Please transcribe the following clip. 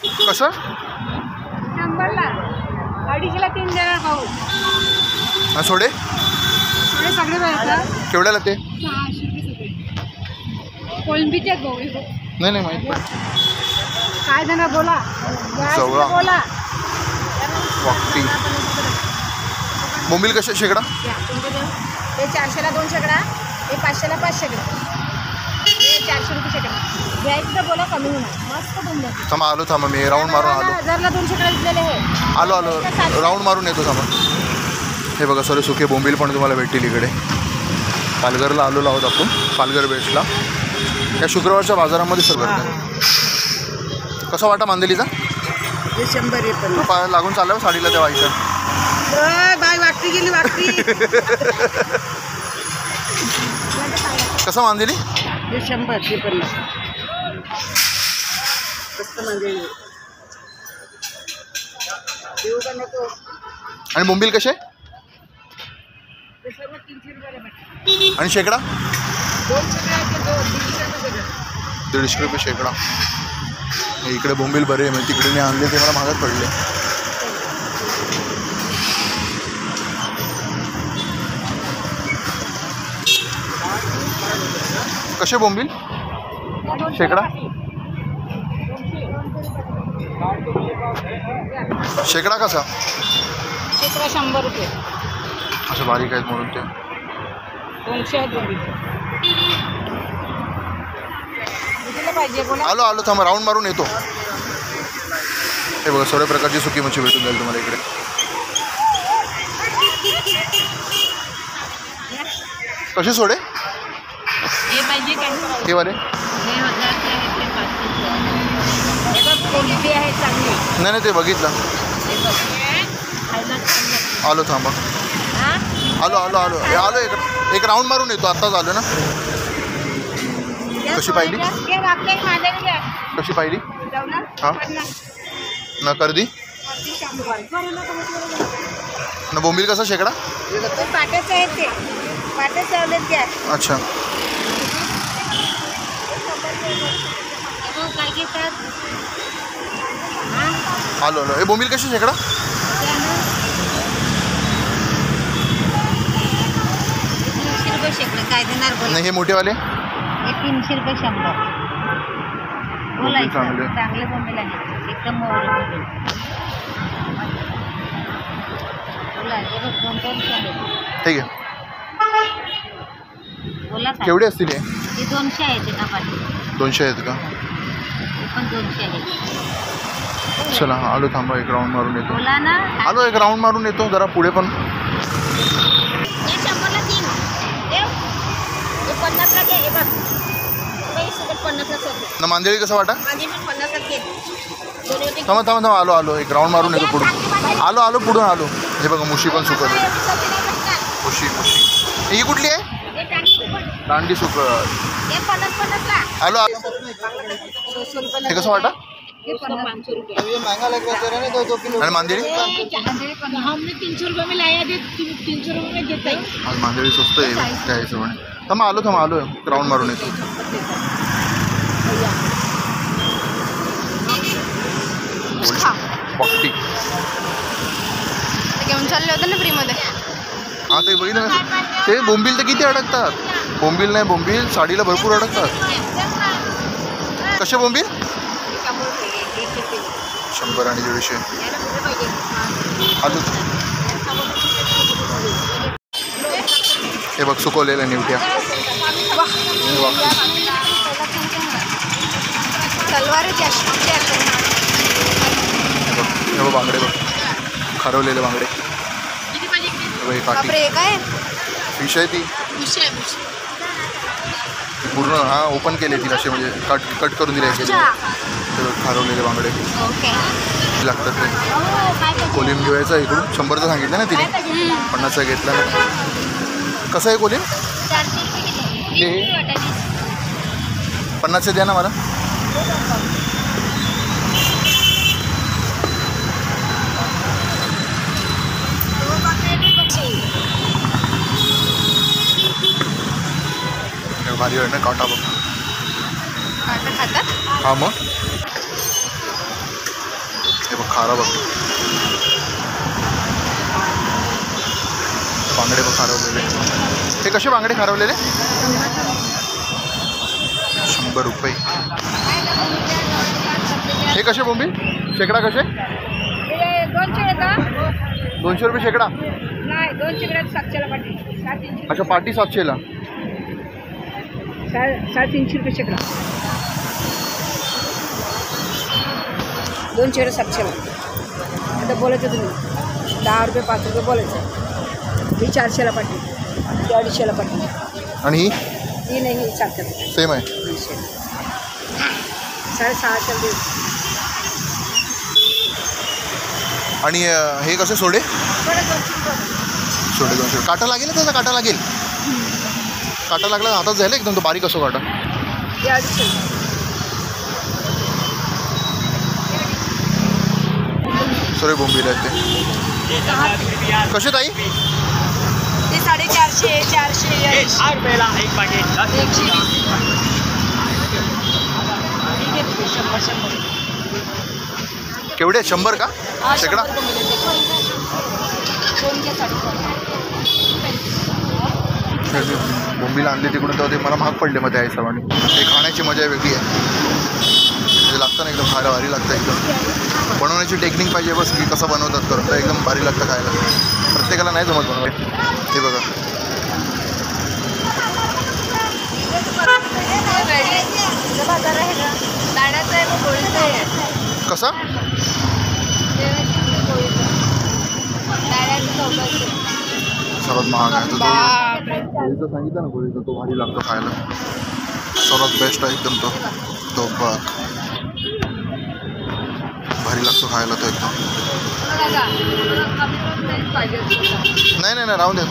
कसं? 100ला 250ला 3 देणार भाऊ. हा सोडे सगळे भेटतात. केवढ्याला ते? 600 रुपये. कोलंबीचे आहेत भाऊ. नाही माहित पण. काय देणार बोला. जवळा. बोला. वाकटी. बोंबील कसे शेकडा? हे 400ला 2 शेकडा. हे 500ला 5 शेकडा. हे 400 रुपये शेकडा. घ्यायचं तर बोला कमी होणार. मस्त बोंबील. थांबा आलो थांबा मी राऊंड मारून आलो. 1000ला 2 शेकडा विकलेले आहे. आलो राऊंड मारून येतो थांबा. हे बघा सर सुके बोंबील पण तुम्हाला भेटतील इकडे. पालघरला आलेलो आहोत आपण. पालघर बेस्टला या शुक्रवारच्या बाजारामध्ये सर भरतं. कसा वाटा मांदेलीचा? 100 पण लागून चाललं साडीला त्या वाईचा. बाय वाकटी गेली वाकटी. कसं मांदेली? 100 ची पण मस्त मांदेली. देऊ का नको? आणि बोंबील कसे? आणि शेकडा? 150 रुपये शेकडा. इकडे बोंबील बरे म्हणजे तिकडे मी आणले ते मला महागात पडले. कसे बोंबील शेकडा? शेकडा कसा? शेकडा 100 रुपये. असं बारीक आहेत म्हणून ते 200 पाहिजे बोला. आलो थांबा राऊंड मारून येतो. हे बघा सर्व प्रकारची सुकी मच्छी भेटून जाईल तुम्हाला इकडे. कसे सोडे? हे पाहिजे काय? हे वाले? हे 1000 कोलंबी आहे चांगली. नाही ते बघितलं. आलो थांबा. आलो एक राऊंड मारून येतो. आत्ताच आलो ना. कशी पाहिली? कशी पाहिली? हां न कर्दी न बोंबील कसा शेकडा? पाट्याचं आहे ते. पाट्या चावलेत घ्या. अच्छा काय घेतात? आलो हे बोंबील कशी शेकडा? 300 रुपये शेकडा. काय देणार बोला? नाही हे मोठेवाले? हे 300 रुपये 100. बोलायचं चांगले बोंबील आहे एकदम मोहरे बोंबील. बोलायचं ठीक आहे. बोला केवढे असतील हे? 200 आहेत एका पाठी. 200 आहेत का? पण 200 आहेत. चला आलो थांबा एक राऊंड मारून येतो. बोला ना. आलो एक राऊंड मारून येतो जरा पुढे पण. 100ला 3. हे 50ला घे. हे बघ 50ला ना मांदेली कसा वाटा? माझी पण 50ला घे. थांबा आलो एक राऊंड मारून येतो पुढून. आलो पुढून आलो. हे बघा मुशी पण सुकत. मुशी ही कुठली आहे? दांडी सुकत. आलो हे कसं वाटा? आणि मांदेली? हमने 300 रुपये में लाया थे. 300 रुपये में देता है. आज मांदेली स्वस्त आहे त्या हिशोबाने. थांबा आलो राऊंड मारून येतो. बघती घेऊन चालले होते ना फ्रीमध्ये. हां ते बघितलं ना. ते बोंबील तर किती अडकतात. बोंबील साडीला भरपूर अडकतात. कसे बोंबील? 100 आणि 150. आलो हे बघ सुकवलेल्या निवट्या. हे बघ बांगडे बघ खरवलेले बांगडे. काठी काय फिश आहे ती पूर्ण. हां ओपन केले ती असे म्हणजे कट करून दिले असे खारवलेले बांगडे लागतात. ते कोलिम घेवायचा इकडून 100चं सांगितलं ना तिने. 50चा घेतला ना. कसं आहे कोलिम? 50चे द्या ना मला. भारी आहे ना काटा बघ. खातात. हां मग खारं बघ, बांगडे बघ खारवलेले. हे कसे बांगडे खारवलेले? 100 रुपये. हे कसे बोंबील शेकडा कसे? 200 रुपये शेकडा. नाही 2 शेकड्यात 700ला पाटी. 350. अच्छा पाटी 700ला. 350 रुपये शेकडा. 2 शेकडा 700ला. आता बोलायचं तुम्ही 10 रुपये 5 रुपये बोलायचं. ही 400ला पाटी, ही 250ला पाटी. आणि ही ही नाही, ही 700. सेम आहे. 650 देऊ. आणि हे कसे सोडे? सोडे 200. काटा लागेल ना त्याचा? काटा लागेल. काटा लागला हातात जायला एकदम तो बारीक असो काटा. हे 250. सॉरी बोंबील आहेत ते. कसे ताई? ते 450, 400, 8 रुपयाला एक पाकिट. 120. केवढे? 100 का शेकडा? बोंबील आणले तिकडून तर ते मला महाग पडले मग त्या हिशोबाने. ते खाण्याची मजा वेगळी आहे. ते लागतं ना एकदम खायला भारी लागतं. एकदम बनवण्याची टेक्निक पाहिजे बस की कसं बनवतात करून तर एकदम भारी लागतं खायला. प्रत्येकाला नाही जमत बनवते. हे बघा कसं सर्वात महाग आहे तो. गोळीचं सांगितलं ना, गोळीचा तो भारी लागतो खायला. सर्वात बेस्ट आहे एकदम तो. तो बघ भारी लागतो खायला तो एकदम. नाही नाही नाही राहून दे.